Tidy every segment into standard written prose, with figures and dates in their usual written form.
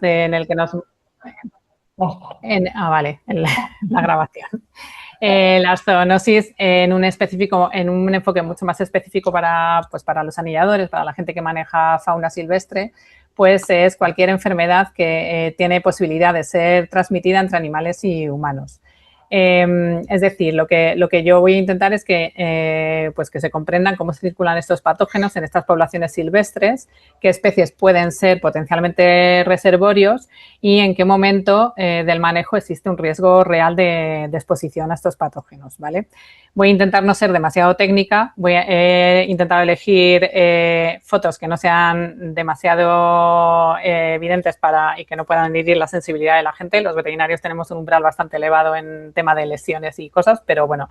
en el que nos... vale, en la grabación. La zoonosis en un enfoque mucho más específico para los anilladores, para la gente que maneja fauna silvestre, pues es cualquier enfermedad que tiene posibilidad de ser transmitida entre animales y humanos. Es decir, lo que yo voy a intentar es que se comprendan cómo circulan estos patógenos en estas poblaciones silvestres, qué especies pueden ser potencialmente reservorios y en qué momento del manejo existe un riesgo real de exposición a estos patógenos, ¿vale? Voy a intentar no ser demasiado técnica, he intentado elegir fotos que no sean demasiado evidentes y que no puedan herir la sensibilidad de la gente. Los veterinarios tenemos un umbral bastante elevado en tema de lesiones y cosas, pero bueno,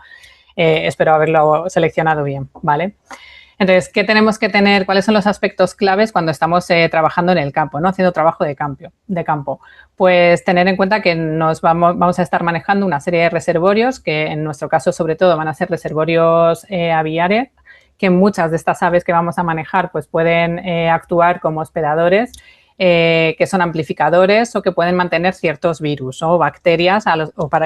espero haberlo seleccionado bien, ¿vale? Entonces, ¿qué tenemos que tener? ¿Cuáles son los aspectos claves cuando estamos trabajando en el campo, ¿no? Haciendo trabajo de campo? Pues tener en cuenta que vamos a estar manejando una serie de reservorios que en nuestro caso sobre todo van a ser reservorios aviares, que muchas de estas aves que vamos a manejar pues pueden actuar como hospedadores, que son amplificadores o que pueden mantener ciertos virus o bacterias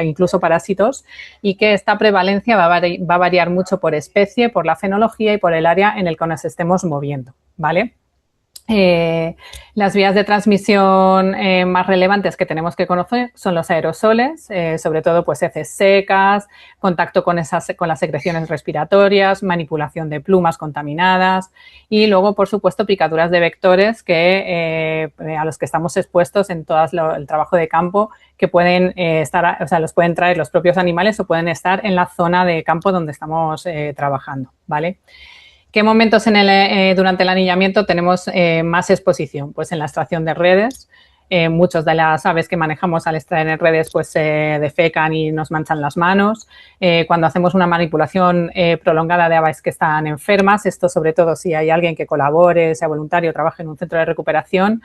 incluso parásitos, y que esta prevalencia va a variar mucho por especie, por la fenología y por el área en el que nos estemos moviendo, ¿vale? Las vías de transmisión más relevantes que tenemos que conocer son los aerosoles, sobre todo pues heces secas, contacto con las secreciones respiratorias, manipulación de plumas contaminadas y luego, por supuesto, picaduras de vectores a los que estamos expuestos en todo el trabajo de campo, que pueden los pueden traer los propios animales o pueden estar en la zona de campo donde estamos trabajando, ¿vale? ¿Qué momentos durante el anillamiento tenemos más exposición? Pues en la extracción de redes. Muchas de las aves que manejamos al extraer en redes pues se defecan y nos manchan las manos. Cuando hacemos una manipulación prolongada de aves que están enfermas, esto sobre todo si hay alguien que colabore, sea voluntario, trabaje en un centro de recuperación.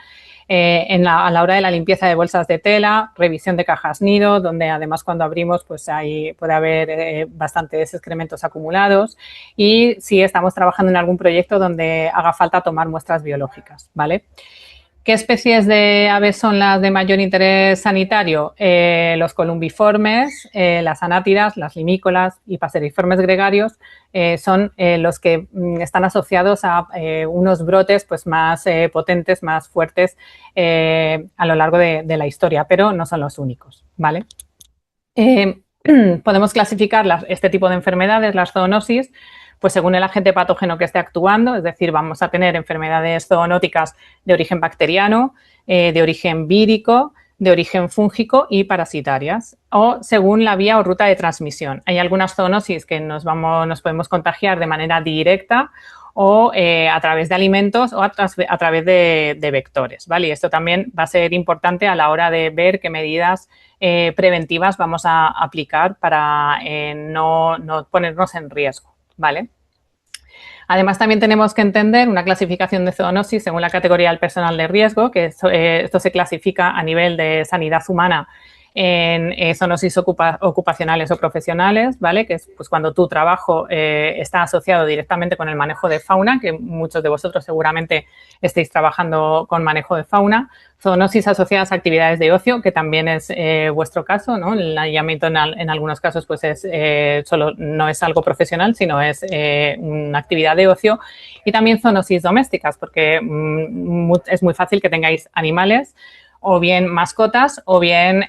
A la hora de la limpieza de bolsas de tela, revisión de cajas nido, donde además cuando abrimos pues puede haber bastantes excrementos acumulados, y si estamos trabajando en algún proyecto donde haga falta tomar muestras biológicas, ¿vale? ¿Qué especies de aves son las de mayor interés sanitario? Los columbiformes, las anátidas, las limícolas y paseriformes gregarios son los que están asociados a unos brotes pues, más potentes, más fuertes a lo largo de la historia, pero no son los únicos, ¿vale? Podemos clasificar este tipo de enfermedades, las zoonosis, pues según el agente patógeno que esté actuando, es decir, vamos a tener enfermedades zoonóticas de origen bacteriano, de origen vírico, de origen fúngico y parasitarias, o según la vía o ruta de transmisión. Hay algunas zoonosis que nos podemos contagiar de manera directa o a través de alimentos o a través de vectores, ¿vale? Y esto también va a ser importante a la hora de ver qué medidas preventivas vamos a aplicar para no ponernos en riesgo, ¿vale? Además, también tenemos que entender una clasificación de zoonosis según la categoría del personal de riesgo, que esto se clasifica a nivel de sanidad humana en zoonosis ocupacionales o profesionales, ¿vale? Que es pues, cuando tu trabajo está asociado directamente con el manejo de fauna, que muchos de vosotros seguramente estéis trabajando con manejo de fauna. Zoonosis asociadas a actividades de ocio, que también es vuestro caso, ¿no? El anillamiento en algunos casos pues no es algo profesional, sino es una actividad de ocio. Y también zoonosis domésticas, porque es muy fácil que tengáis animales, o bien mascotas, o bien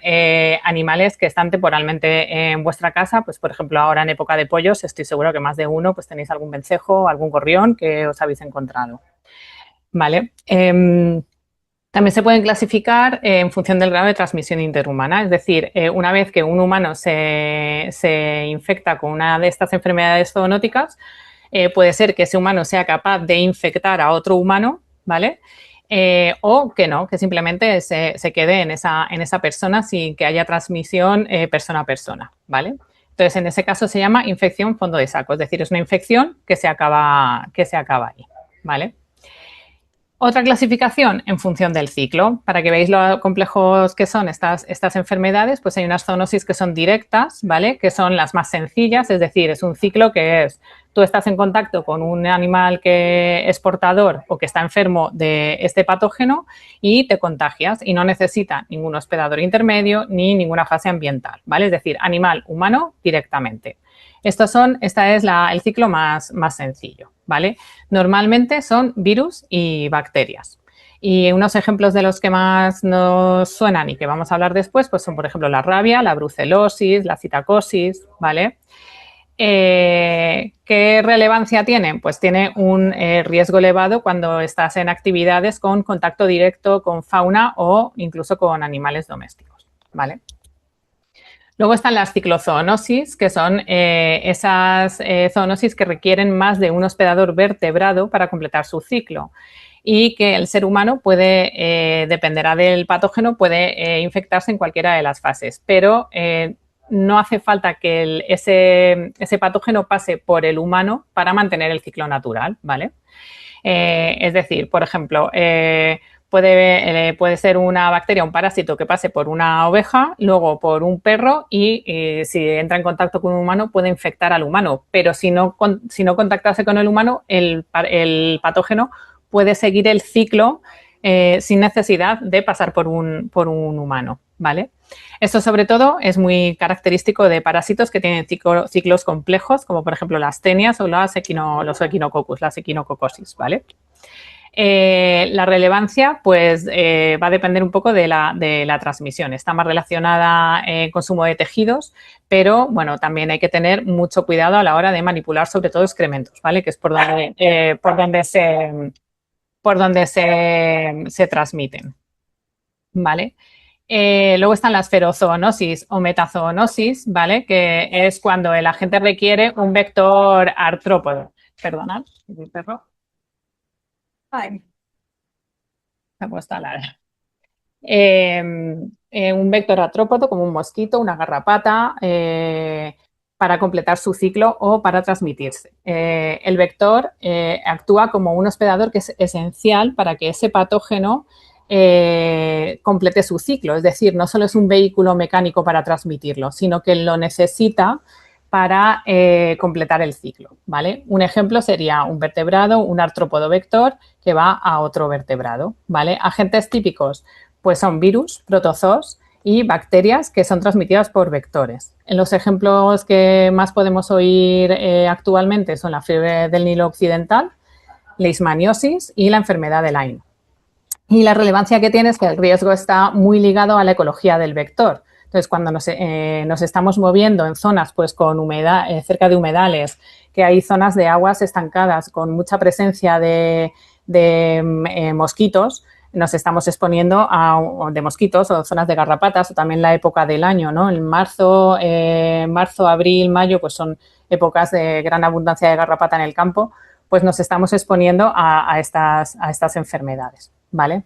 animales que están temporalmente en vuestra casa. Pues, por ejemplo, ahora en época de pollos, estoy seguro que más de uno pues tenéis algún vencejo, algún gorrión que os habéis encontrado, ¿vale? También se pueden clasificar en función del grado de transmisión interhumana, es decir, una vez que un humano se infecta con una de estas enfermedades zoonóticas, puede ser que ese humano sea capaz de infectar a otro humano, ¿vale? O que no, que simplemente se quede en esa persona sin que haya transmisión persona a persona, ¿vale? Entonces, en ese caso se llama infección fondo de saco, es decir, es una infección que se acaba ahí, ¿vale? Otra clasificación en función del ciclo. Para que veáis lo complejos que son estas enfermedades, pues hay unas zoonosis que son directas, ¿vale? Que son las más sencillas, es decir, es un ciclo que es tú estás en contacto con un animal que es portador o que está enfermo de este patógeno y te contagias y no necesita ningún hospedador intermedio ni ninguna fase ambiental, ¿vale? Es decir, animal humano directamente. Esta es el ciclo más sencillo, ¿vale? Normalmente son virus y bacterias. Y unos ejemplos de los que más nos suenan y que vamos a hablar después, pues son, por ejemplo, la rabia, la brucelosis, la citacosis, ¿vale? ¿Qué relevancia tienen? Pues tiene un riesgo elevado cuando estás en actividades con contacto directo con fauna o incluso con animales domésticos, ¿vale? Luego están las ciclozoonosis, que son esas zoonosis que requieren más de un hospedador vertebrado para completar su ciclo y que el ser humano puede, dependerá del patógeno, puede infectarse en cualquiera de las fases, pero no hace falta que ese patógeno pase por el humano para mantener el ciclo natural, ¿vale? Es decir, por ejemplo, puede ser una bacteria, un parásito que pase por una oveja, luego por un perro y si entra en contacto con un humano puede infectar al humano, pero si no contactase con el humano, el patógeno puede seguir el ciclo sin necesidad de pasar por un humano, ¿vale? Esto sobre todo es muy característico de parásitos que tienen ciclos complejos, como por ejemplo las tenias o los equinococcus, las equinococosis, ¿vale? La relevancia pues va a depender un poco de la transmisión. Está más relacionada en consumo de tejidos, pero bueno, también hay que tener mucho cuidado a la hora de manipular sobre todo excrementos, ¿vale? Que es por donde se transmiten, ¿vale? Luego están las ferozoonosis o metazoonosis, ¿vale? Que es cuando el agente requiere un vector artrópodo. Perdonad, mi perro. Ay, me ha puesto a ladrar. Un vector artrópodo como un mosquito, una garrapata, para completar su ciclo o para transmitirse. El vector actúa como un hospedador que es esencial para que ese patógeno complete su ciclo. Es decir, no solo es un vehículo mecánico para transmitirlo, sino que lo necesita para completar el ciclo, ¿vale? Un ejemplo sería un vertebrado, un artrópodo vector que va a otro vertebrado, ¿vale? Agentes típicos, pues son virus, protozoos y bacterias que son transmitidas por vectores. En los ejemplos que más podemos oír actualmente son la fiebre del Nilo occidental, leishmaniosis y la enfermedad de Lyme. Y la relevancia que tiene es que el riesgo está muy ligado a la ecología del vector. Entonces, cuando nos estamos moviendo en zonas pues, con humedad, cerca de humedales, que hay zonas de aguas estancadas con mucha presencia de mosquitos, nos estamos exponiendo de mosquitos o zonas de garrapatas o también la época del año, ¿no? En marzo, abril, mayo, pues son épocas de gran abundancia de garrapata en el campo, pues nos estamos exponiendo a estas enfermedades, ¿vale?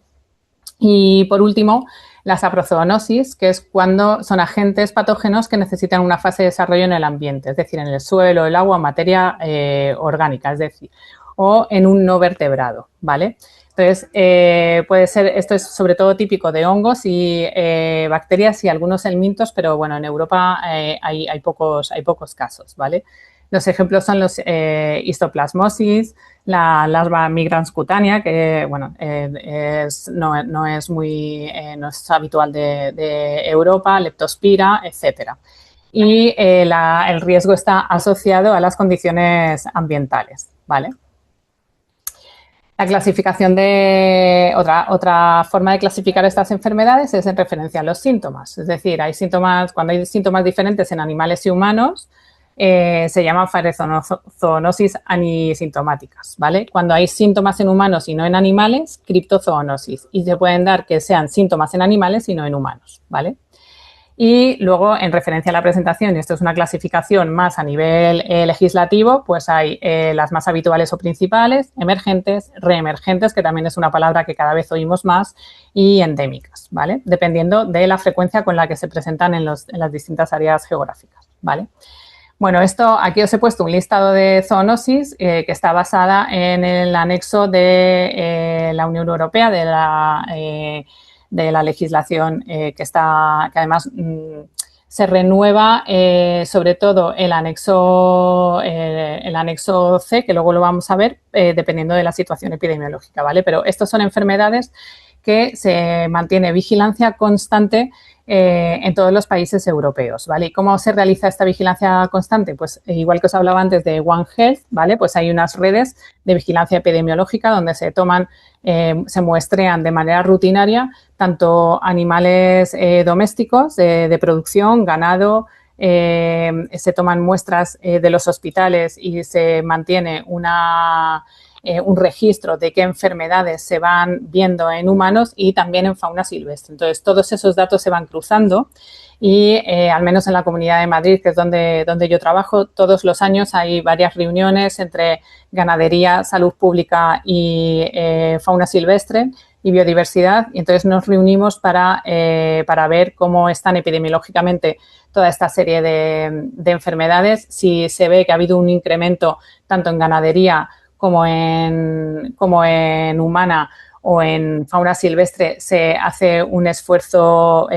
Y por último, la saprozoonosis, que es cuando son agentes patógenos que necesitan una fase de desarrollo en el ambiente, es decir, en el suelo, el agua, materia orgánica, es decir, o en un no vertebrado, ¿vale? Entonces, puede ser, esto es sobre todo típico de hongos y bacterias y algunos helmintos, pero bueno, en Europa hay pocos casos, ¿vale? Los ejemplos son los histoplasmosis, la larva migrans cutánea, que bueno, no es habitual de Europa, leptospira, etcétera. Y el riesgo está asociado a las condiciones ambientales, ¿vale? La clasificación otra forma de clasificar estas enfermedades es en referencia a los síntomas. Es decir, cuando hay síntomas diferentes en animales y humanos, se llaman farezoonosis anisintomáticas, ¿vale? Cuando hay síntomas en humanos y no en animales, criptozoonosis. Y se pueden dar que sean síntomas en animales y no en humanos, ¿vale? Y luego, en referencia a la presentación, y esto es una clasificación más a nivel legislativo, pues hay las más habituales o principales, emergentes, reemergentes, que también es una palabra que cada vez oímos más, y endémicas, ¿vale? Dependiendo de la frecuencia con la que se presentan en las distintas áreas geográficas, ¿vale? Bueno, aquí os he puesto un listado de zoonosis que está basada en el anexo de la Unión Europea, de la legislación que además se renueva sobre todo el anexo C, que luego lo vamos a ver, dependiendo de la situación epidemiológica, ¿vale? Pero estas son enfermedades que se mantiene vigilancia constante en todos los países europeos, ¿vale? ¿Y cómo se realiza esta vigilancia constante? Pues igual que os hablaba antes de One Health, ¿vale? Pues hay unas redes de vigilancia epidemiológica donde se toman, se muestrean de manera rutinaria tanto animales domésticos de producción, ganado, se toman muestras de los hospitales y se mantiene un registro de qué enfermedades se van viendo en humanos y también en fauna silvestre. Entonces, todos esos datos se van cruzando y al menos en la Comunidad de Madrid, que es donde yo trabajo, todos los años hay varias reuniones entre ganadería, salud pública y fauna silvestre y biodiversidad, y entonces nos reunimos para ver cómo están epidemiológicamente toda esta serie de enfermedades, si se ve que ha habido un incremento tanto en ganadería como en humana o en fauna silvestre, se hace un esfuerzo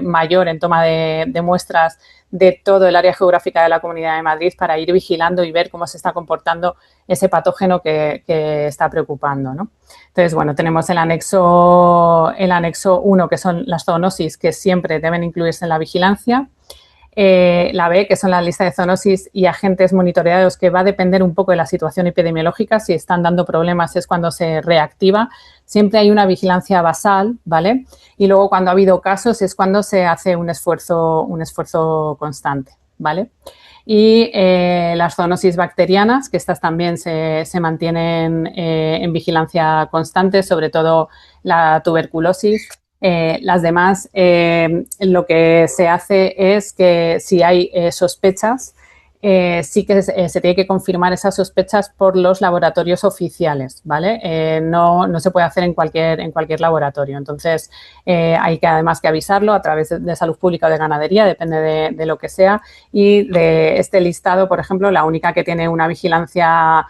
mayor en toma de muestras de todo el área geográfica de la Comunidad de Madrid para ir vigilando y ver cómo se está comportando ese patógeno que está preocupando, ¿no? Entonces, bueno, tenemos el anexo 1, que son las zoonosis, que siempre deben incluirse en la vigilancia. La B, que son la lista de zoonosis y agentes monitoreados, que va a depender un poco de la situación epidemiológica. Si están dando problemas es cuando se reactiva. Siempre hay una vigilancia basal, ¿vale? Y luego cuando ha habido casos es cuando se hace un esfuerzo constante, ¿vale? Y las zoonosis bacterianas, que estas también se mantienen en vigilancia constante, sobre todo la tuberculosis. Las demás, lo que se hace es que si hay sospechas, sí que se tiene que confirmar esas sospechas por los laboratorios oficiales, ¿vale? No se puede hacer en cualquier laboratorio. Entonces, hay que además que avisarlo a través de salud pública o de ganadería, depende de lo que sea. Y de este listado, por ejemplo, la única que tiene una vigilancia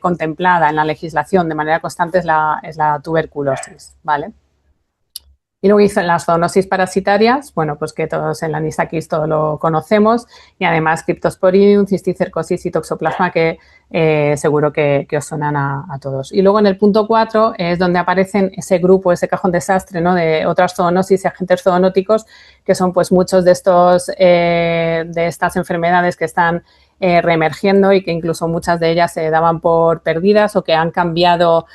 contemplada en la legislación de manera constante es la tuberculosis, ¿vale? Y luego hizo las zoonosis parasitarias, bueno, pues que todos en la anisakis todo lo conocemos, y además Cryptosporidium, cisticercosis y toxoplasma, que seguro que os suenan a todos. Y luego en el punto 4 es donde aparecen ese grupo, ese cajón desastre, ¿no? De otras zoonosis y agentes zoonóticos, que son pues muchos de estas enfermedades que están reemergiendo y que incluso muchas de ellas se daban por perdidas o que han cambiado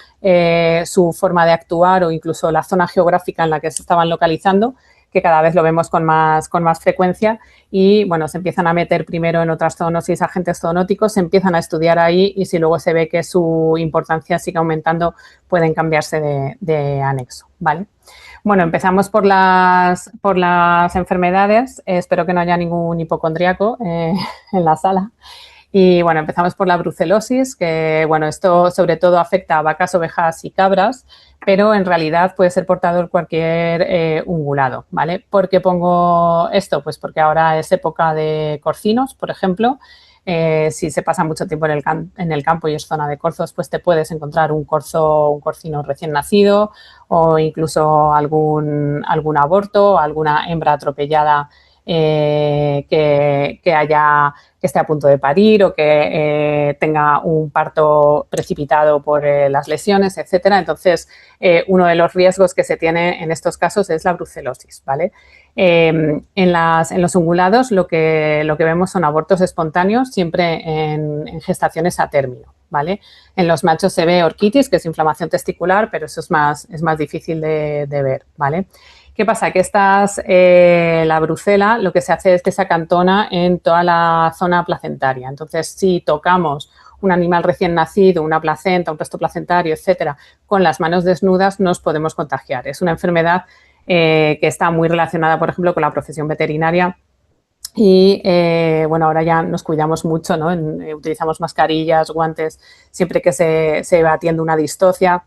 su forma de actuar o incluso la zona geográfica en la que se estaban localizando, que cada vez lo vemos con más frecuencia y, bueno, se empiezan a meter primero en otras zoonosis agentes zoonóticos, se empiezan a estudiar ahí y si luego se ve que su importancia sigue aumentando, pueden cambiarse de anexo, ¿vale? Bueno, empezamos por las enfermedades. Espero que no haya ningún hipocondríaco en la sala. Y bueno, empezamos por la brucelosis, que bueno, esto sobre todo afecta a vacas, ovejas y cabras, pero en realidad puede ser portador cualquier ungulado, ¿vale? ¿Por qué pongo esto? Pues porque ahora es época de corcinos, por ejemplo. Si se pasa mucho tiempo en el campo y es zona de corzos, pues te puedes encontrar un corcino recién nacido o incluso algún aborto, alguna hembra atropellada que esté a punto de parir o que tenga un parto precipitado por las lesiones, etcétera. Entonces, uno de los riesgos que se tiene en estos casos es la brucelosis, ¿vale? En los ungulados lo que vemos son abortos espontáneos, siempre en gestaciones a término, ¿vale? En los machos se ve orquitis, que es inflamación testicular, pero eso es más difícil de ver, ¿vale? ¿Qué pasa? Que la brucela lo que se hace es que se acantona en toda la zona placentaria. Entonces, si tocamos un animal recién nacido, una placenta, un resto placentario, etcétera, con las manos desnudas, nos podemos contagiar. Es una enfermedad que está muy relacionada, por ejemplo, con la profesión veterinaria. Y, bueno, ahora ya nos cuidamos mucho, ¿no? Utilizamos mascarillas, guantes, siempre que se va atiende una distocia,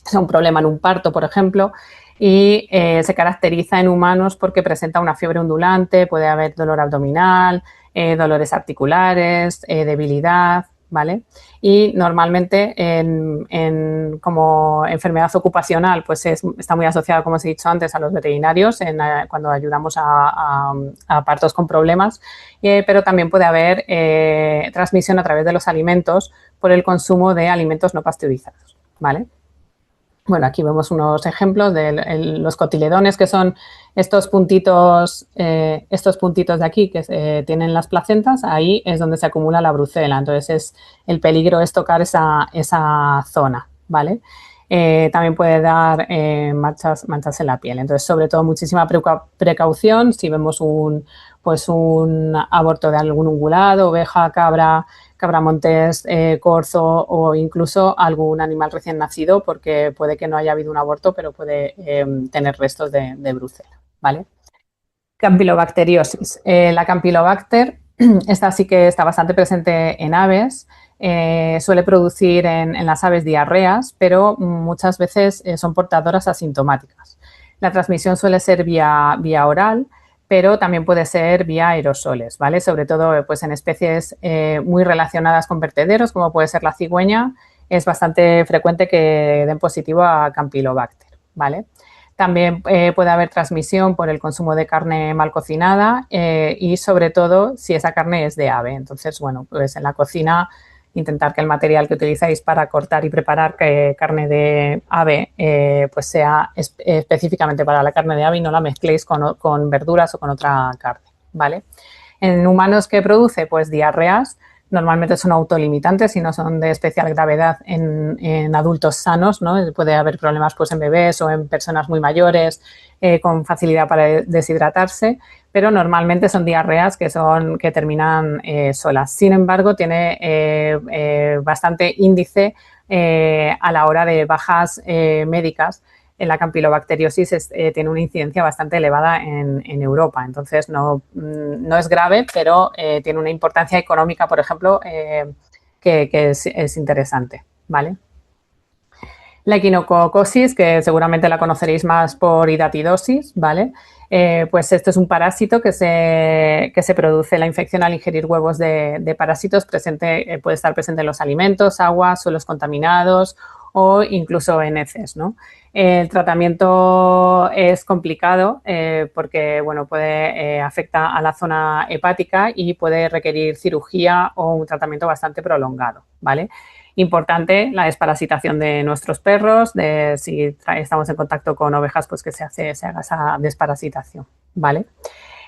es un problema en un parto, por ejemplo, y se caracteriza en humanos porque presenta una fiebre ondulante, puede haber dolor abdominal, dolores articulares, debilidad, ¿vale? Y normalmente como enfermedad ocupacional pues está muy asociada, como os he dicho antes, a los veterinarios cuando ayudamos a partos con problemas, pero también puede haber transmisión a través de los alimentos por el consumo de alimentos no pasteurizados, ¿vale? Bueno, aquí vemos unos ejemplos de los cotiledones, que son estos puntitos de aquí que tienen las placentas. Ahí es donde se acumula la brucela. Entonces, el peligro es tocar esa zona, ¿vale? También puede dar manchas en la piel. Entonces, sobre todo, muchísima precaución si vemos un aborto de algún ungulado, oveja, cabra montés, corzo o incluso algún animal recién nacido, porque puede que no haya habido un aborto, pero puede tener restos de brucela, ¿vale? Campylobacteriosis. La Campylobacter, esta sí que está bastante presente en aves, suele producir en las aves diarreas, pero muchas veces son portadoras asintomáticas. La transmisión suele ser vía oral, pero también puede ser vía aerosoles, ¿vale? Sobre todo pues, en especies muy relacionadas con vertederos, como puede ser la cigüeña, es bastante frecuente que den positivo a Campylobacter, ¿vale? También puede haber transmisión por el consumo de carne mal cocinada y sobre todo si esa carne es de ave. Entonces, bueno, pues en la cocina intentar que el material que utilizáis para cortar y preparar carne de ave pues sea específicamente para la carne de ave y no la mezcléis con verduras o con otra carne, ¿vale? En humanos, ¿qué produce? Pues diarreas. Normalmente son autolimitantes y no son de especial gravedad en adultos sanos, ¿no? Puede haber problemas pues, en bebés o en personas muy mayores con facilidad para deshidratarse, pero normalmente son diarreas que terminan solas. Sin embargo, tiene bastante índice a la hora de bajas médicas. La campylobacteriosis tiene una incidencia bastante elevada en Europa. Entonces, no es grave, pero tiene una importancia económica, por ejemplo, que es interesante, ¿vale? La equinococosis, que seguramente la conoceréis más por hidatidosis, ¿vale? Pues esto es un parásito que se produce la infección al ingerir huevos de parásitos. Puede estar presente en los alimentos, agua, suelos contaminados o incluso en heces, ¿no? El tratamiento es complicado porque bueno, afecta a la zona hepática y puede requerir cirugía o un tratamiento bastante prolongado, ¿vale? Importante la desparasitación de nuestros perros, si estamos en contacto con ovejas, pues que se haga esa desparasitación, ¿vale?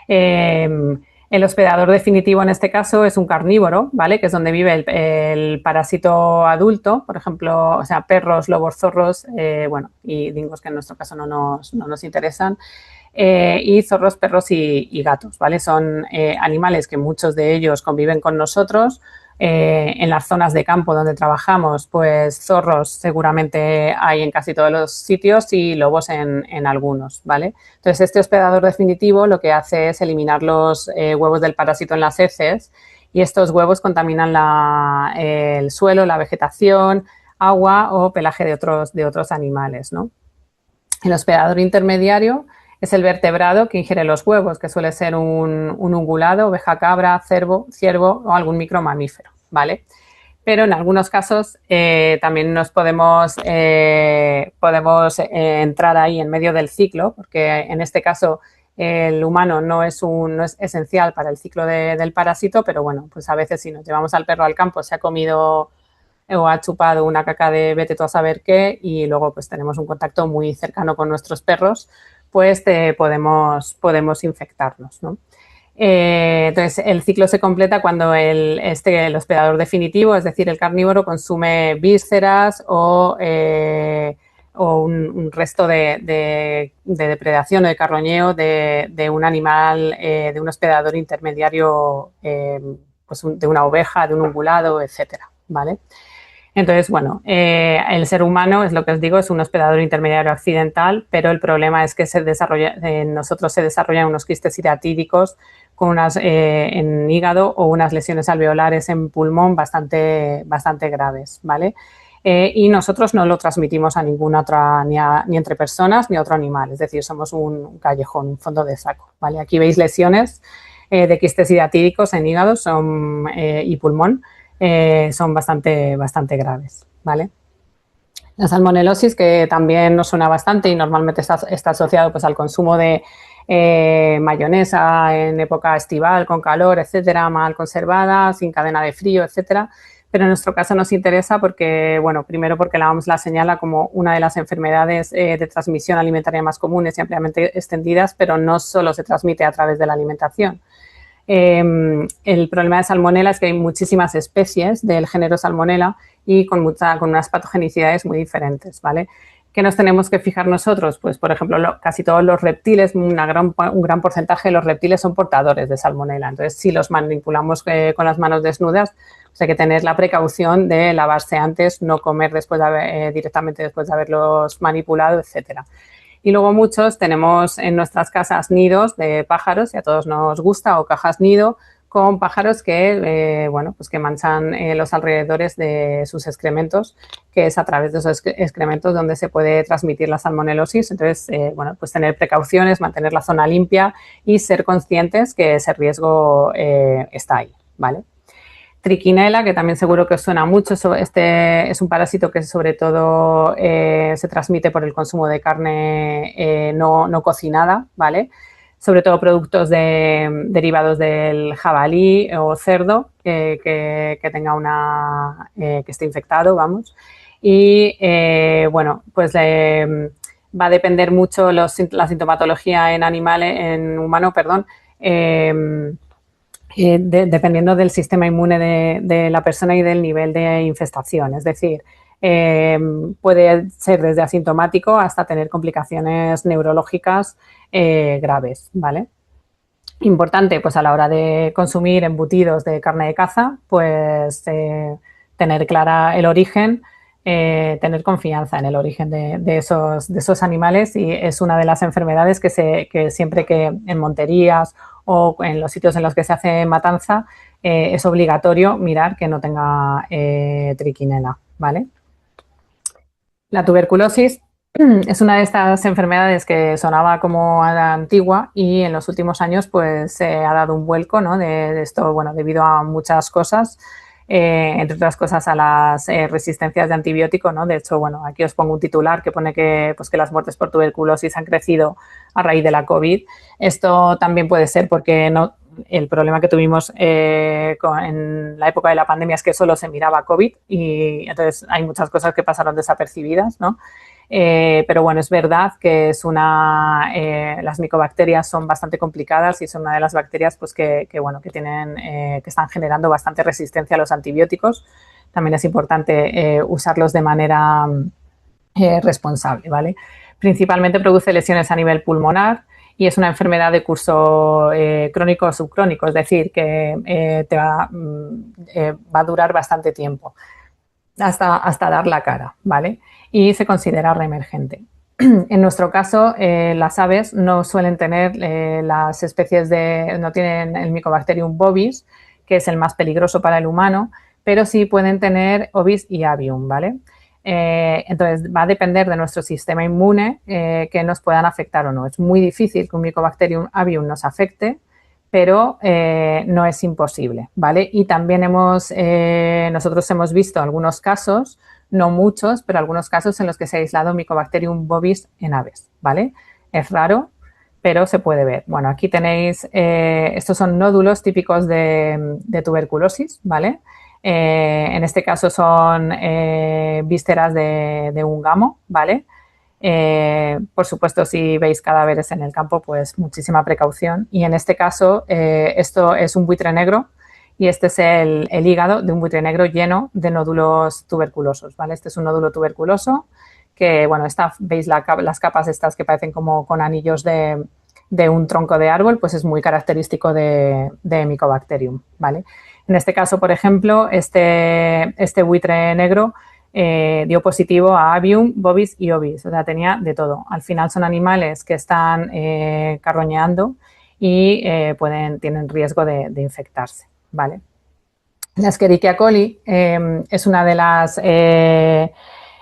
El hospedador definitivo en este caso es un carnívoro, ¿vale? Que es donde vive el parásito adulto, por ejemplo, o sea, perros, lobos, zorros, bueno, y dingos que en nuestro caso no nos interesan. Y zorros, perros y gatos, ¿vale? Son animales que muchos de ellos conviven con nosotros. En las zonas de campo donde trabajamos, pues zorros seguramente hay en casi todos los sitios y lobos en algunos, ¿vale? Entonces, este hospedador definitivo lo que hace es eliminar los huevos del parásito en las heces y estos huevos contaminan el suelo, la vegetación, agua o pelaje de otros animales, ¿no? El hospedador intermediario es el vertebrado que ingiere los huevos, que suele ser un ungulado, oveja, cabra, ciervo o algún micromamífero, ¿vale? Pero en algunos casos también nos podemos entrar ahí en medio del ciclo, porque en este caso el humano no es esencial para el ciclo del parásito, pero bueno, pues a veces si nos llevamos al perro al campo, se ha comido o ha chupado una caca de vete tú a saber qué y luego pues tenemos un contacto muy cercano con nuestros perros, pues podemos infectarnos, ¿no? Entonces, el ciclo se completa cuando el hospedador definitivo, es decir, el carnívoro, consume vísceras o un resto de depredación o de carroñeo de un animal, de un hospedador intermediario, pues de una oveja, de un ungulado, etcétera, ¿vale? Entonces, bueno, el ser humano, es lo que os digo, es un hospedador intermediario accidental, pero el problema es que en nosotros se desarrollan unos quistes hidatídicos en hígado o unas lesiones alveolares en pulmón bastante graves, ¿vale? Y nosotros no lo transmitimos a ninguna otra, ni entre personas ni a otro animal, es decir, somos un callejón, un fondo de saco, ¿vale? Aquí veis lesiones de quistes hidatídicos en hígado y pulmón. son bastante graves, ¿vale? La salmonelosis, que también nos suena bastante y normalmente está asociado pues, al consumo de mayonesa en época estival, con calor, etcétera, mal conservada, sin cadena de frío, etcétera. Pero en nuestro caso nos interesa porque, bueno, primero porque la OMS la señala como una de las enfermedades de transmisión alimentaria más comunes y ampliamente extendidas, pero no solo se transmite a través de la alimentación. El problema de Salmonella es que hay muchísimas especies del género Salmonella y con unas patogenicidades muy diferentes, ¿vale? ¿Qué nos tenemos que fijar nosotros? Pues, por ejemplo, casi todos los reptiles, un gran porcentaje de los reptiles son portadores de Salmonella. Entonces, si los manipulamos con las manos desnudas, pues hay que tener la precaución de lavarse antes, no comer directamente después de haberlos manipulado, etcétera. Y luego muchos tenemos en nuestras casas nidos de pájaros, y a todos nos gusta, o cajas nido, con pájaros que, pues que manchan los alrededores de sus excrementos, que es a través de esos excrementos donde se puede transmitir la salmonelosis. Entonces, pues tener precauciones, mantener la zona limpia y ser conscientes que ese riesgo está ahí, ¿vale? Trichinella, que también seguro que os suena mucho. Este es un parásito que sobre todo se transmite por el consumo de carne no cocinada, ¿vale? Sobre todo productos derivados del jabalí o cerdo que tenga que esté infectado, vamos. Y pues va a depender mucho la sintomatología en humano, perdón. Dependiendo del sistema inmune de la persona y del nivel de infestación. Es decir, puede ser desde asintomático hasta tener complicaciones neurológicas graves, ¿vale? Importante, pues a la hora de consumir embutidos de carne de caza, pues tener clara el origen, tener confianza en el origen de esos animales, y es una de las enfermedades que siempre que en monterías o en los sitios en los que se hace matanza es obligatorio mirar que no tenga trichinella, ¿vale? La tuberculosis es una de estas enfermedades que sonaba como a la antigua y en los últimos años pues se ha dado un vuelco, ¿no? de esto, bueno, debido a muchas cosas, entre otras cosas a las resistencias de antibiótico, ¿no? De hecho, bueno, aquí os pongo un titular que pone que las muertes por tuberculosis han crecido a raíz de la COVID. Esto también puede ser porque el problema que tuvimos en la época de la pandemia es que solo se miraba COVID y entonces hay muchas cosas que pasaron desapercibidas, ¿no? Pero bueno, es verdad que las micobacterias son bastante complicadas y son una de las bacterias pues, que están generando bastante resistencia a los antibióticos. También es importante usarlos de manera responsable, ¿vale? Principalmente produce lesiones a nivel pulmonar y es una enfermedad de curso crónico o subcrónico, es decir, que va a durar bastante tiempo hasta dar la cara, ¿vale? Y se considera reemergente. En nuestro caso, las aves no suelen tener las especies no tienen el Mycobacterium bovis, que es el más peligroso para el humano, pero sí pueden tener ovis y avium, ¿vale? Entonces, va a depender de nuestro sistema inmune que nos puedan afectar o no. Es muy difícil que un Mycobacterium avium nos afecte, pero no es imposible, ¿vale? Y también nosotros hemos visto algunos casos, no muchos, pero algunos casos en los que se ha aislado Mycobacterium bovis en aves, ¿vale? Es raro, pero se puede ver. Bueno, aquí tenéis, estos son nódulos típicos de tuberculosis, ¿vale? En este caso son vísceras de un gamo, ¿vale? Por supuesto, si veis cadáveres en el campo, pues muchísima precaución. Y en este caso, esto es un buitre negro y este es el hígado de un buitre negro lleno de nódulos tuberculosos, ¿vale? Este es un nódulo tuberculoso que, bueno, veis las capas estas que parecen como con anillos de un tronco de árbol, pues es muy característico de Mycobacterium, ¿vale? En este caso, por ejemplo, este buitre negro dio positivo a avium, bovis y ovis, o sea, tenía de todo. Al final son animales que están carroñeando y tienen riesgo de infectarse, ¿vale? La Escherichia coli es una de las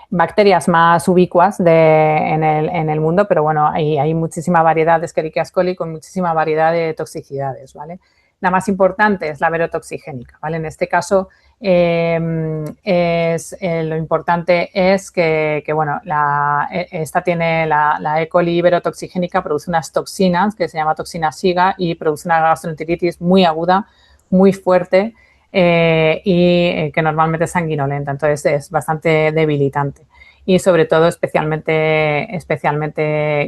bacterias más ubicuas en el mundo, pero bueno, hay muchísima variedad de Escherichia coli con muchísima variedad de toxicidades, ¿vale? La más importante es la verotoxigénica, ¿vale? En este caso Lo importante es que bueno, esta tiene la E. coli iberotoxigénica, produce unas toxinas que se llama toxina SIGA y produce una gastroenteritis muy aguda, muy fuerte y que normalmente es sanguinolenta, entonces es bastante debilitante y sobre todo especialmente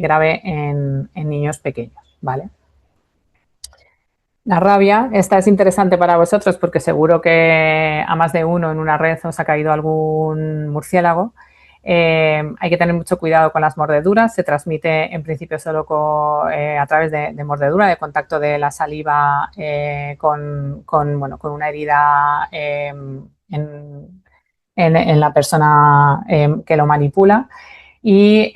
grave en niños pequeños, ¿vale? La rabia, esta es interesante para vosotros porque seguro que a más de uno en una red os ha caído algún murciélago. Hay que tener mucho cuidado con las mordeduras. Se transmite en principio solo a través de mordedura, de contacto de la saliva con una herida en la persona que lo manipula. Y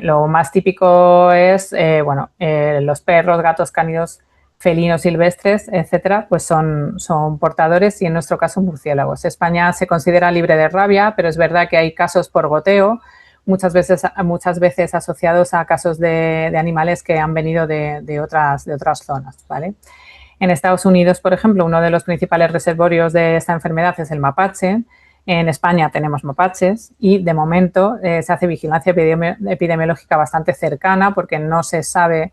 lo más típico es, los perros, gatos, cánidos, felinos silvestres, etcétera, pues son portadores y en nuestro caso murciélagos. España se considera libre de rabia, pero es verdad que hay casos por goteo, muchas veces asociados a casos de animales que han venido de otras zonas, ¿vale? En Estados Unidos, por ejemplo, uno de los principales reservorios de esta enfermedad es el mapache. En España tenemos mapaches y de momento se hace vigilancia epidemiológica bastante cercana porque no se sabe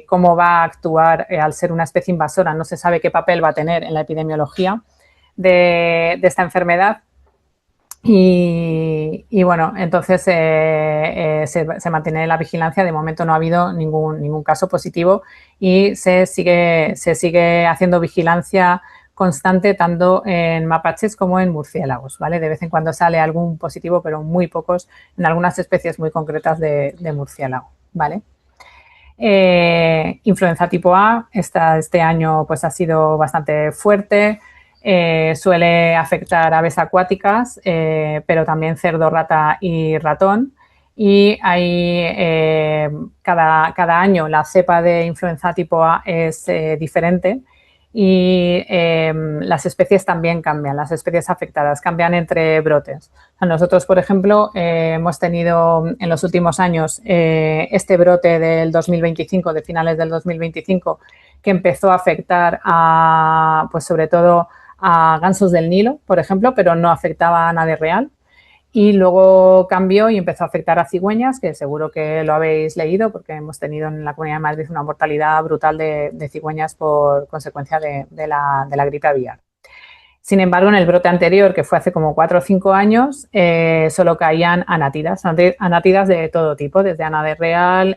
cómo va a actuar al ser una especie invasora, no se sabe qué papel va a tener en la epidemiología de esta enfermedad. Y bueno, entonces se mantiene la vigilancia. De momento no ha habido ningún caso positivo y se sigue haciendo vigilancia constante tanto en mapaches como en murciélagos, ¿vale? De vez en cuando sale algún positivo, pero muy pocos en algunas especies muy concretas de murciélago, ¿vale? Influenza tipo A, este año pues ha sido bastante fuerte. Suele afectar aves acuáticas, pero también cerdo, rata y ratón. Y hay cada año la cepa de influenza tipo A es diferente y las especies también cambian, las especies afectadas cambian entre brotes. Nosotros, por ejemplo, hemos tenido en los últimos años este brote del 2025, de finales del 2025, que empezó a afectar pues sobre todo a gansos del Nilo, por ejemplo, pero no afectaba a nave real. Y luego cambió y empezó a afectar a cigüeñas, que seguro que lo habéis leído porque hemos tenido en la Comunidad de Madrid una mortalidad brutal de cigüeñas por consecuencia de la gripe aviar. Sin embargo, en el brote anterior, que fue hace como 4 o 5 años, solo caían anátidas de todo tipo, desde ánade real,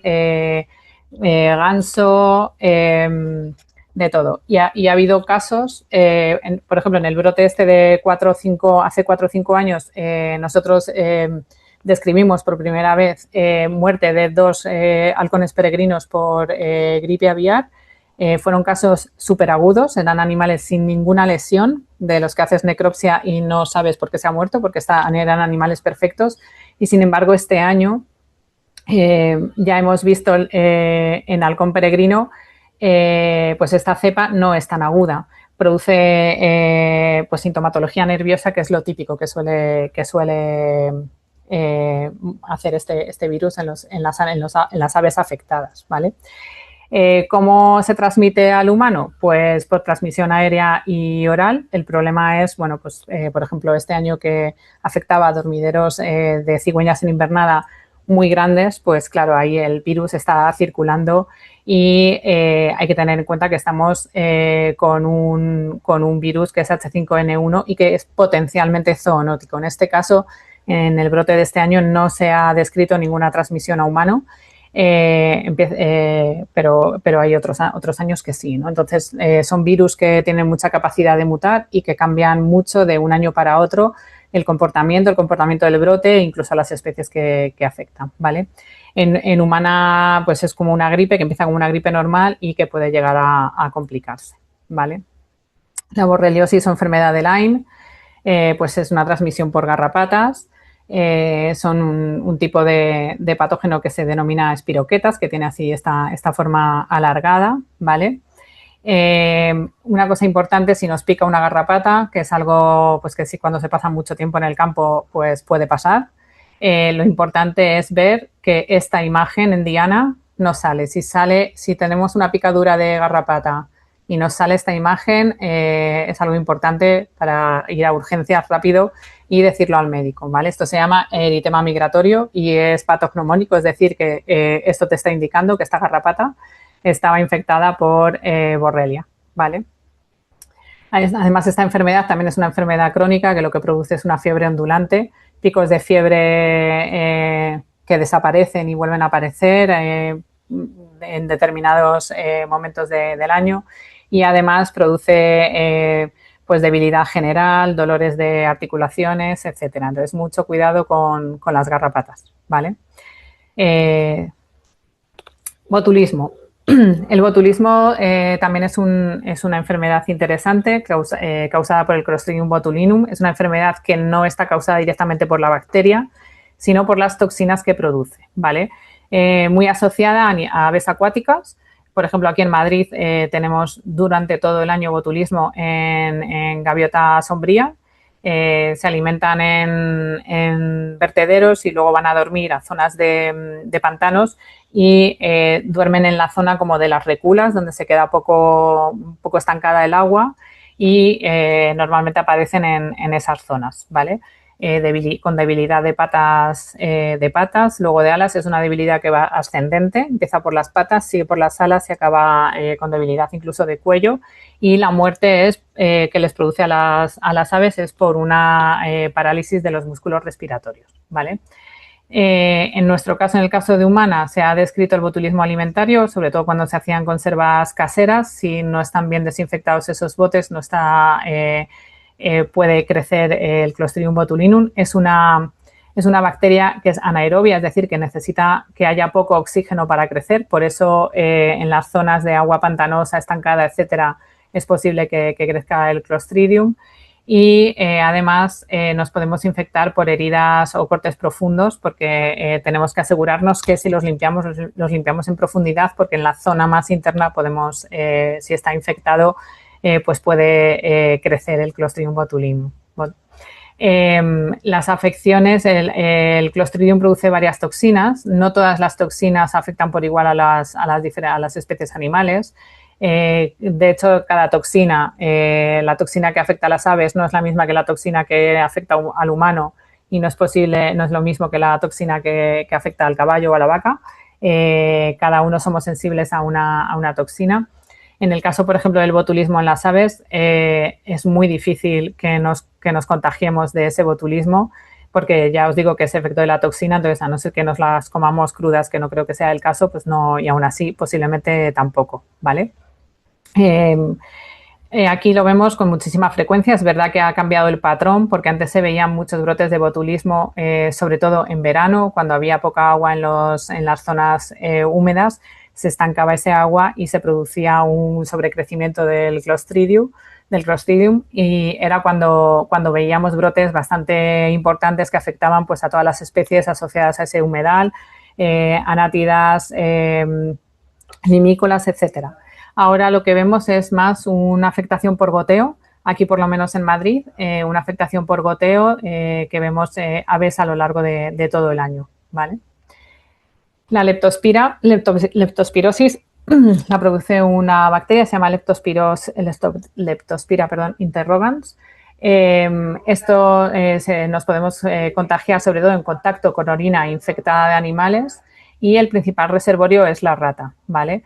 ganso, de todo. Y ha habido casos, por ejemplo, en el brote este de hace 4 o 5 años, nosotros describimos por primera vez muerte de 2 halcones peregrinos por gripe aviar. Fueron casos súper agudos, eran animales sin ninguna lesión, de los que haces necropsia y no sabes por qué se ha muerto, porque eran animales perfectos. Y sin embargo, este año ya hemos visto en halcón peregrino, pues esta cepa no es tan aguda. Produce pues sintomatología nerviosa, que es lo típico que suele hacer este virus en las aves afectadas, ¿vale? ¿Cómo se transmite al humano? Pues por transmisión aérea y oral. El problema es, bueno, pues por ejemplo, este año que afectaba a dormideros de cigüeñas en invernada muy grandes, pues claro, ahí el virus está circulando y hay que tener en cuenta que estamos con un virus que es H5N1 y que es potencialmente zoonótico. En este caso, en el brote de este año no se ha descrito ninguna transmisión a humano. Pero hay otros años que sí, ¿no? Entonces, son virus que tienen mucha capacidad de mutar y que cambian mucho de un año para otro el comportamiento del brote e incluso las especies que afectan, ¿vale? En humana, pues es como una gripe que empieza como una gripe normal y que puede llegar a complicarse, ¿vale? La borreliosis o enfermedad de Lyme, pues es una transmisión por garrapatas. Son un tipo de patógeno que se denomina espiroquetas, que tiene así esta forma alargada, ¿vale? Una cosa importante, si nos pica una garrapata, que es algo pues que sí, cuando se pasa mucho tiempo en el campo, pues puede pasar. Lo importante es ver que esta imagen en diana no sale. Si tenemos una picadura de garrapata y nos sale esta imagen, es algo importante para ir a urgencias rápido y decirlo al médico, ¿vale? Esto se llama eritema migratorio y es patognomónico, es decir, que esto te está indicando que esta garrapata estaba infectada por Borrelia, ¿vale? Además, esta enfermedad también es una enfermedad crónica que lo que produce es una fiebre ondulante, picos de fiebre que desaparecen y vuelven a aparecer en determinados momentos del año y además produce pues debilidad general, dolores de articulaciones, etcétera. Entonces, mucho cuidado con las garrapatas, ¿vale? Botulismo. El botulismo también es una enfermedad interesante causada por el Clostridium botulinum. Es una enfermedad que no está causada directamente por la bacteria, sino por las toxinas que produce, ¿vale? Muy asociada a aves acuáticas. Por ejemplo, aquí en Madrid tenemos durante todo el año botulismo en gaviota sombría. Se alimentan en vertederos y luego van a dormir a zonas de pantanos y duermen en la zona como de las reculas, donde se queda un poco estancada el agua y normalmente aparecen en esas zonas, ¿vale? Con debilidad de patas, luego de alas, es una debilidad que va ascendente, empieza por las patas, sigue por las alas y acaba con debilidad incluso de cuello, y la muerte es que les produce a las aves es por una parálisis de los músculos respiratorios, ¿vale? En nuestro caso, en el caso de humana, se ha descrito el botulismo alimentario, sobre todo cuando se hacían conservas caseras. Si no están bien desinfectados esos botes, no está puede crecer el Clostridium botulinum. Es una bacteria que es anaerobia, es decir, que necesita que haya poco oxígeno para crecer. Por eso, en las zonas de agua pantanosa, estancada, etcétera, es posible que crezca el Clostridium. Y además nos podemos infectar por heridas o cortes profundos porque tenemos que asegurarnos que si los limpiamos en profundidad, porque en la zona más interna podemos, si está infectado, pues puede crecer el Clostridium botulinum. Las afecciones, el Clostridium produce varias toxinas, no todas las toxinas afectan por igual a las especies animales. De hecho, cada toxina, la toxina que afecta a las aves no es la misma que la toxina que afecta al humano y no es lo mismo que la toxina que afecta al caballo o a la vaca. Cada uno somos sensibles a una toxina. En el caso, por ejemplo, del botulismo en las aves, es muy difícil que nos contagiemos de ese botulismo, porque ya os digo que es efecto de la toxina, entonces a no ser que nos las comamos crudas, que no creo que sea el caso, pues no, y aún así posiblemente tampoco, ¿vale? Aquí lo vemos con muchísima frecuencia. Es verdad que ha cambiado el patrón porque antes se veían muchos brotes de botulismo, sobre todo en verano, cuando había poca agua en las zonas húmedas, se estancaba ese agua y se producía un sobrecrecimiento del Clostridium y era cuando veíamos brotes bastante importantes que afectaban pues a todas las especies asociadas a ese humedal, anátidas, limícolas, etcétera. Ahora lo que vemos es más una afectación por goteo, aquí por lo menos en Madrid, una afectación por goteo que vemos aves a lo largo de todo el año, ¿vale? La leptospirosis la produce una bacteria, se llama Leptospira interrogans. Esto nos podemos contagiar sobre todo en contacto con orina infectada de animales y el principal reservorio es la rata, ¿vale?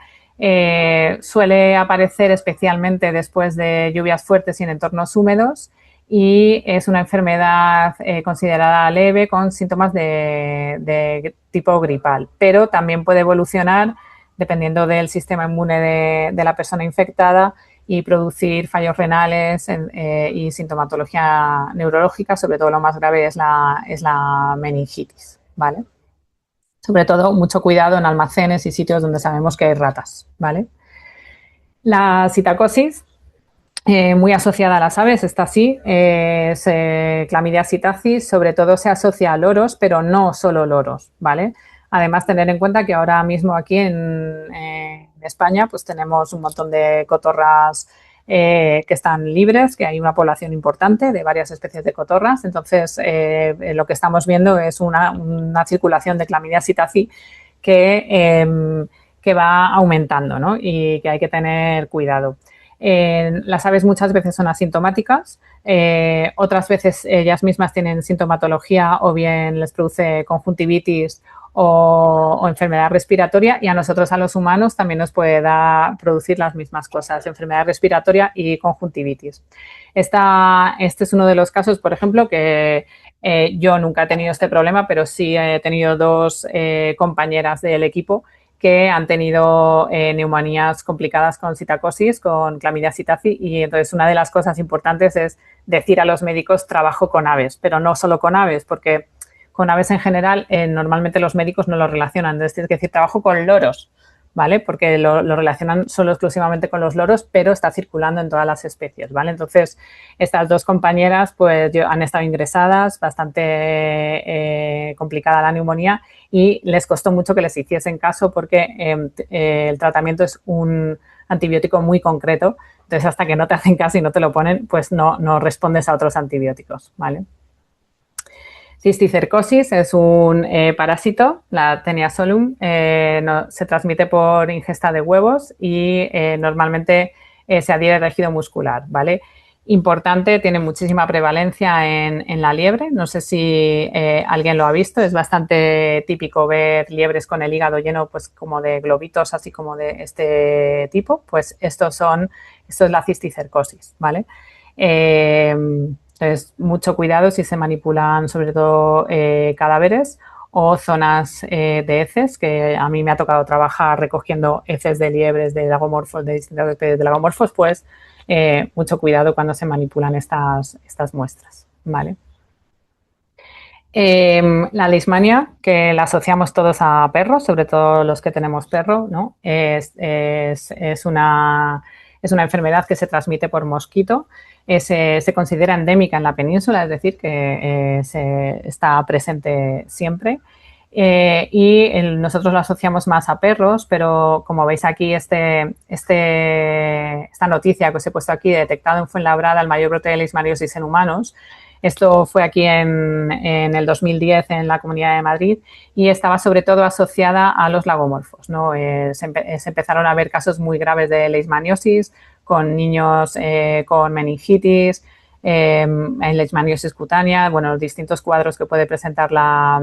Suele aparecer especialmente después de lluvias fuertes y en entornos húmedos y es una enfermedad considerada leve con síntomas de tipo gripal, pero también puede evolucionar dependiendo del sistema inmune de la persona infectada y producir fallos renales y sintomatología neurológica, sobre todo lo más grave es la meningitis, ¿vale? Sobre todo, mucho cuidado en almacenes y sitios donde sabemos que hay ratas, ¿vale? La citacosis, muy asociada a las aves, está así, es Chlamydia psittacis, sobre todo se asocia a loros, pero no solo loros, ¿vale? Además, tener en cuenta que ahora mismo aquí en España pues tenemos un montón de cotorras que están libres, que hay una población importante de varias especies de cotorras. Entonces, lo que estamos viendo es una circulación de Chlamydia psittacis que va aumentando, ¿no? Y que hay que tener cuidado. Las aves muchas veces son asintomáticas, otras veces ellas mismas tienen sintomatología o bien les produce conjuntivitis o enfermedad respiratoria, y a nosotros, a los humanos, también nos puede producir las mismas cosas, enfermedad respiratoria y conjuntivitis. Este es uno de los casos, por ejemplo, que yo nunca he tenido este problema, pero sí he tenido dos compañeras del equipo que han tenido neumonías complicadas con citacosis, con Clamidia psittaci, y entonces una de las cosas importantes es decir a los médicos: trabajo con aves, pero no solo con aves, porque con aves en general normalmente los médicos no lo relacionan. Entonces tienes que decir: trabajo con loros, ¿vale? Porque lo relacionan solo exclusivamente con los loros, pero está circulando en todas las especies, ¿vale? Entonces, estas dos compañeras pues han estado ingresadas, bastante complicada la neumonía, y les costó mucho que les hiciesen caso porque el tratamiento es un antibiótico muy concreto. Entonces, hasta que no te hacen caso y no te lo ponen, pues no respondes a otros antibióticos, ¿vale? Cisticercosis es un parásito, la Taenia solum, se transmite por ingesta de huevos y normalmente se adhiere al tejido muscular, ¿vale? Importante, tiene muchísima prevalencia en la liebre. No sé si alguien lo ha visto, es bastante típico ver liebres con el hígado lleno, pues, como de globitos, así como de este tipo. Pues esto es la cisticercosis, ¿vale? Entonces, mucho cuidado si se manipulan sobre todo cadáveres o zonas de heces, que a mí me ha tocado trabajar recogiendo heces de liebres, de lagomorfos, de distintas especies de lagomorfos. Pues mucho cuidado cuando se manipulan estas muestras, ¿vale? La leishmania, que la asociamos todos a perros, sobre todo los que tenemos perro, ¿no? Es una enfermedad que se transmite por mosquito. Se considera endémica en la península, es decir, que está presente siempre. Nosotros lo asociamos más a perros, pero como veis aquí, esta noticia que os he puesto aquí, detectado en Fuenlabrada el mayor brote de leishmaniosis en humanos. Esto fue aquí en el 2010 en la Comunidad de Madrid, y estaba sobre todo asociada a los lagomorfos, ¿no? Se empezaron a ver casos muy graves de leishmaniosis con niños con meningitis, en leishmaniosis cutánea, bueno, los distintos cuadros que puede presentar la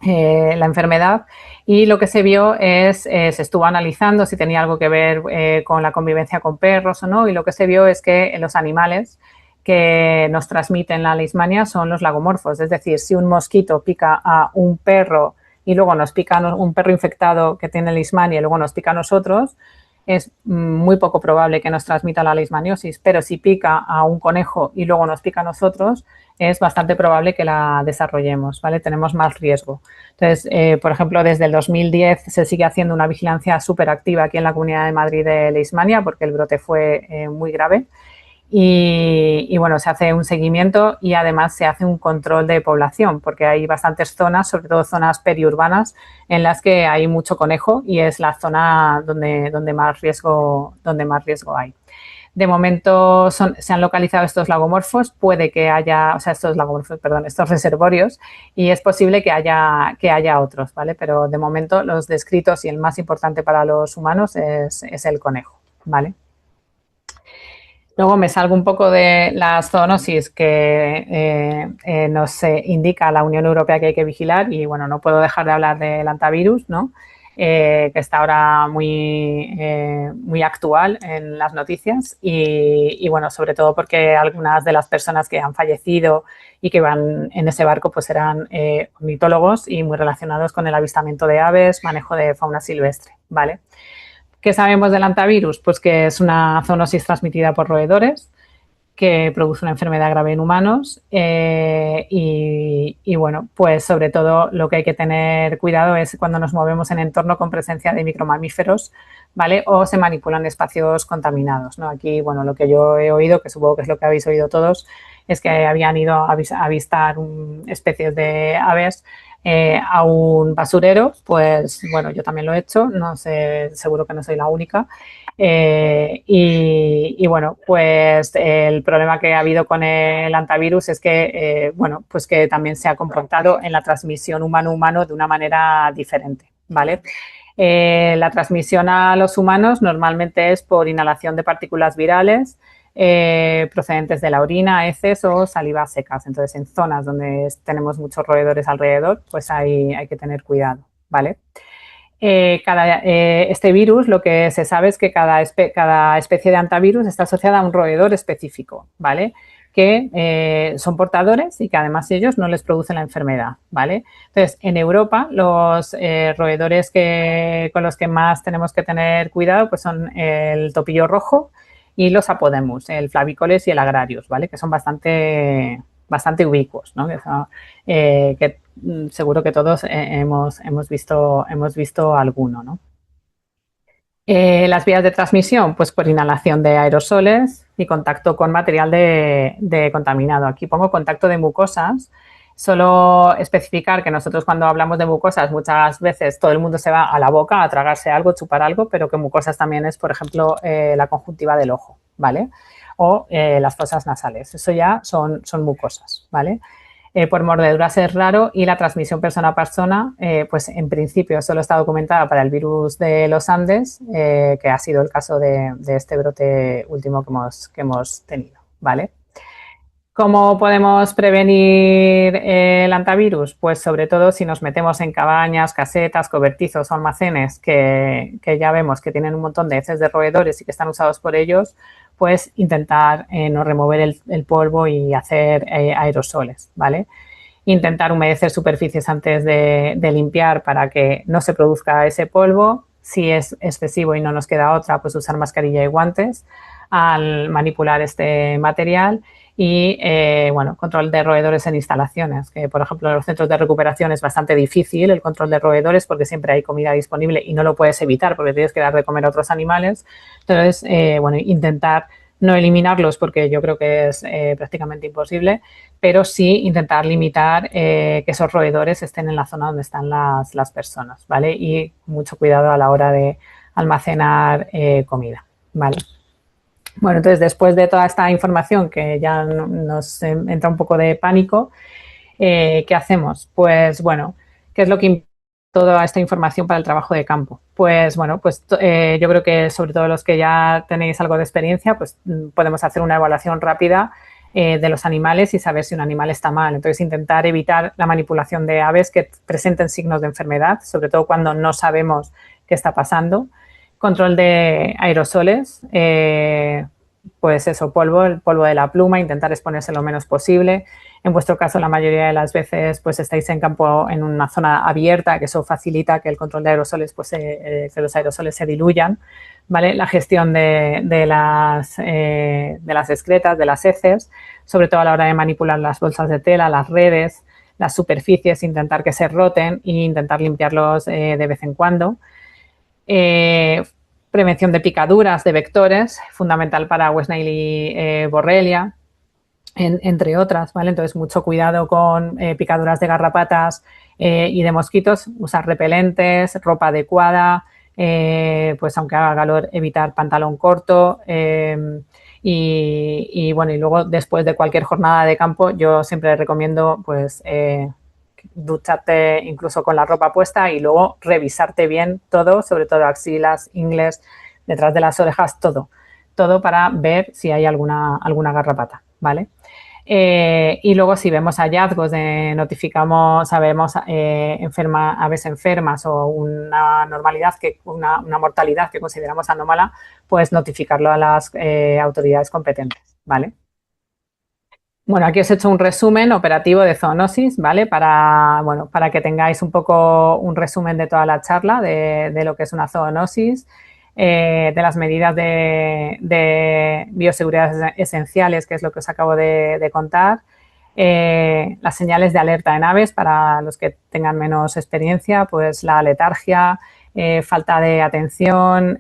enfermedad. Y lo que se vio se estuvo analizando si tenía algo que ver con la convivencia con perros o no, y lo que se vio es que los animales que nos transmiten la leishmania son los lagomorfos. Es decir, si un mosquito pica a un perro y luego nos pica un perro infectado que tiene leishmania y luego nos pica a nosotros, es muy poco probable que nos transmita la leishmaniosis. Pero si pica a un conejo y luego nos pica a nosotros, es bastante probable que la desarrollemos, ¿vale? Tenemos más riesgo. Entonces, por ejemplo, desde el 2010 se sigue haciendo una vigilancia súper activa aquí en la Comunidad de Madrid de leishmania, porque el brote fue muy grave. Y bueno, se hace un seguimiento y además se hace un control de población, porque hay bastantes zonas, sobre todo zonas periurbanas, en las que hay mucho conejo, y es la zona donde más riesgo hay. De momento se han localizado estos lagomorfos, puede que haya, o sea, estos reservorios, y es posible que haya otros, ¿vale? Pero de momento los descritos y el más importante para los humanos es el conejo, ¿vale? Luego me salgo un poco de las zoonosis que nos indica la Unión Europea que hay que vigilar, y bueno, no puedo dejar de hablar del hantavirus, ¿no? Que está ahora muy actual en las noticias, y bueno, sobre todo porque algunas de las personas que han fallecido y que van en ese barco pues eran ornitólogos y muy relacionados con el avistamiento de aves, manejo de fauna silvestre, ¿vale? ¿Qué sabemos del hantavirus? Pues que es una zoonosis transmitida por roedores, que produce una enfermedad grave en humanos, y bueno, pues sobre todo lo que hay que tener cuidado es cuando nos movemos en entorno con presencia de micromamíferos, ¿vale? O se manipulan espacios contaminados, ¿no? Aquí, bueno, lo que yo he oído, que supongo que es lo que habéis oído todos, es que habían ido a avistar especies de aves a un basurero. Pues bueno, yo también lo he hecho, no sé, seguro que no soy la única. Y bueno, pues el problema que ha habido con el hantavirus es que, bueno, pues que también se ha comportado en la transmisión humano-humano de una manera diferente, ¿vale? La transmisión a los humanos normalmente es por inhalación de partículas virales procedentes de la orina, heces o saliva secas. Entonces, en zonas donde tenemos muchos roedores alrededor, pues hay que tener cuidado, ¿vale? Este virus, lo que se sabe es que cada especie de hantavirus está asociada a un roedor específico, ¿vale? Que son portadores y que además ellos no les producen la enfermedad, ¿vale? Entonces, en Europa, los roedores con los que más tenemos que tener cuidado pues son el topillo rojo y los apodemus, el flavicoles y el agrarius, ¿vale? Que son bastante ubicuos, ¿no? Que seguro que todos hemos visto alguno, ¿no? Las vías de transmisión, pues por inhalación de aerosoles y contacto con material de contaminado. Aquí pongo contacto de mucosas. Solo especificar que nosotros cuando hablamos de mucosas muchas veces todo el mundo se va a la boca a tragarse algo, chupar algo, pero que mucosas también es, por ejemplo, la conjuntiva del ojo, ¿vale? O las fosas nasales. Eso ya son mucosas, ¿vale? Por mordeduras es raro y la transmisión persona a persona, pues en principio solo está documentada para el virus de los Andes, que ha sido el caso de este brote último que hemos tenido, ¿vale? ¿Cómo podemos prevenir el hantavirus? Pues sobre todo si nos metemos en cabañas, casetas, cobertizos o almacenes que ya vemos que tienen un montón de heces de roedores y que están usados por ellos, pues intentar no remover el polvo y hacer aerosoles, ¿vale? Intentar humedecer superficies antes de limpiar para que no se produzca ese polvo. Si es excesivo y no nos queda otra, pues usar mascarilla y guantes al manipular este material. Y, bueno, control de roedores en instalaciones, que por ejemplo en los centros de recuperación es bastante difícil el control de roedores porque siempre hay comida disponible y no lo puedes evitar porque tienes que dar de comer a otros animales. Entonces, bueno, intentar no eliminarlos porque yo creo que es prácticamente imposible, pero sí intentar limitar que esos roedores estén en la zona donde están las personas, ¿vale? Y mucho cuidado a la hora de almacenar comida, ¿vale? Bueno, entonces después de toda esta información que ya nos entra un poco de pánico, ¿qué hacemos? Pues bueno, ¿qué es lo que implica toda esta información para el trabajo de campo? Pues bueno, pues yo creo que sobre todo los que ya tenéis algo de experiencia, pues podemos hacer una evaluación rápida de los animales y saber si un animal está mal. Entonces intentar evitar la manipulación de aves que presenten signos de enfermedad, sobre todo cuando no sabemos qué está pasando. Control de aerosoles, pues eso, el polvo de la pluma, intentar exponerse lo menos posible. En vuestro caso, la mayoría de las veces, pues estáis en campo, en una zona abierta, que eso facilita que el control de aerosoles, pues que los aerosoles se diluyan, ¿vale? La gestión de las excretas, de las heces, sobre todo a la hora de manipular las bolsas de tela, las redes, las superficies, intentar que se roten e intentar limpiarlos de vez en cuando. Prevención de picaduras de vectores, fundamental para West Nile y Borrelia, entre otras, ¿vale? Entonces, mucho cuidado con picaduras de garrapatas y de mosquitos, usar repelentes, ropa adecuada, pues aunque haga calor, evitar pantalón corto. Y bueno, y luego después de cualquier jornada de campo, yo siempre recomiendo pues ducharte incluso con la ropa puesta y luego revisarte bien todo, sobre todo axilas, ingles, detrás de las orejas, todo para ver si hay alguna garrapata, ¿vale? Y luego si vemos hallazgos, sabemos aves enfermas o una normalidad, una mortalidad que consideramos anómala, pues notificarlo a las autoridades competentes, ¿vale? Bueno, aquí os he hecho un resumen operativo de zoonosis, ¿vale? Para que tengáis un poco un resumen de toda la charla de lo que es una zoonosis, de las medidas de bioseguridad esenciales, que es lo que os acabo de contar, las señales de alerta en aves para los que tengan menos experiencia, pues la letargia, falta de atención,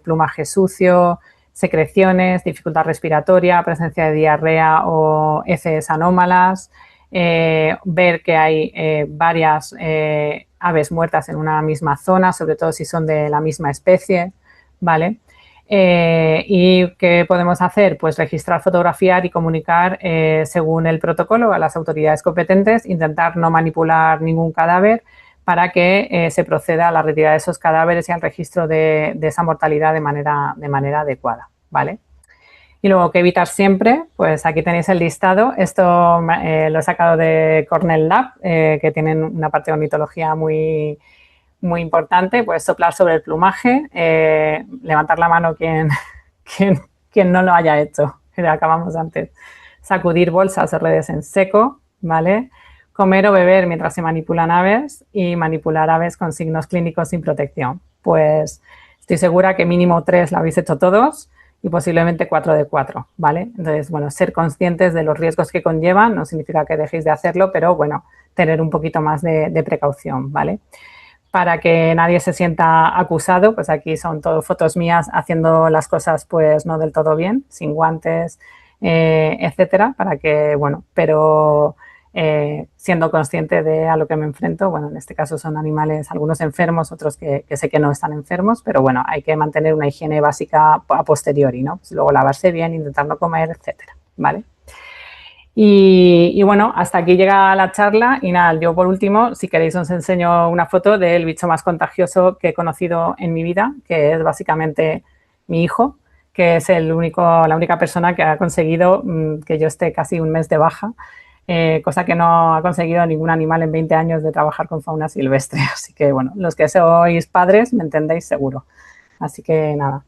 plumaje sucio, secreciones, dificultad respiratoria, presencia de diarrea o heces anómalas, ver que hay varias aves muertas en una misma zona, sobre todo si son de la misma especie, ¿vale? ¿Y qué podemos hacer? Pues registrar, fotografiar y comunicar según el protocolo a las autoridades competentes, intentar no manipular ningún cadáver para que se proceda a la retirada de esos cadáveres y al registro de esa mortalidad de manera adecuada, ¿vale? Y luego, ¿qué evitar siempre? Pues aquí tenéis el listado. Esto lo he sacado de Cornell Lab, que tienen una parte de ornitología muy, muy importante. Pues soplar sobre el plumaje, levantar la mano quien, quien no lo haya hecho, que acabamos antes. Sacudir bolsas o redes en seco, ¿vale? Comer o beber mientras se manipulan aves y manipular aves con signos clínicos sin protección. Pues estoy segura que mínimo 3 lo habéis hecho todos y posiblemente 4 de 4, ¿vale? Entonces, bueno, ser conscientes de los riesgos que conllevan no significa que dejéis de hacerlo, pero bueno, tener un poquito más de precaución, ¿vale? Para que nadie se sienta acusado, pues aquí son todo fotos mías haciendo las cosas pues no del todo bien, sin guantes, etcétera, para que, bueno, pero siendo consciente de a lo que me enfrento, bueno, en este caso son animales, algunos enfermos, otros que sé que no están enfermos, pero bueno, hay que mantener una higiene básica a posteriori, ¿no? Pues luego lavarse bien, intentar no comer, etcétera, ¿vale? Y bueno, hasta aquí llega la charla y nada, yo por último, si queréis os enseño una foto del bicho más contagioso que he conocido en mi vida, que es básicamente mi hijo, que es la única persona que ha conseguido que yo esté casi un mes de baja, cosa que no ha conseguido ningún animal en 20 años de trabajar con fauna silvestre. Así que bueno, los que sois padres me entendéis seguro. Así que nada,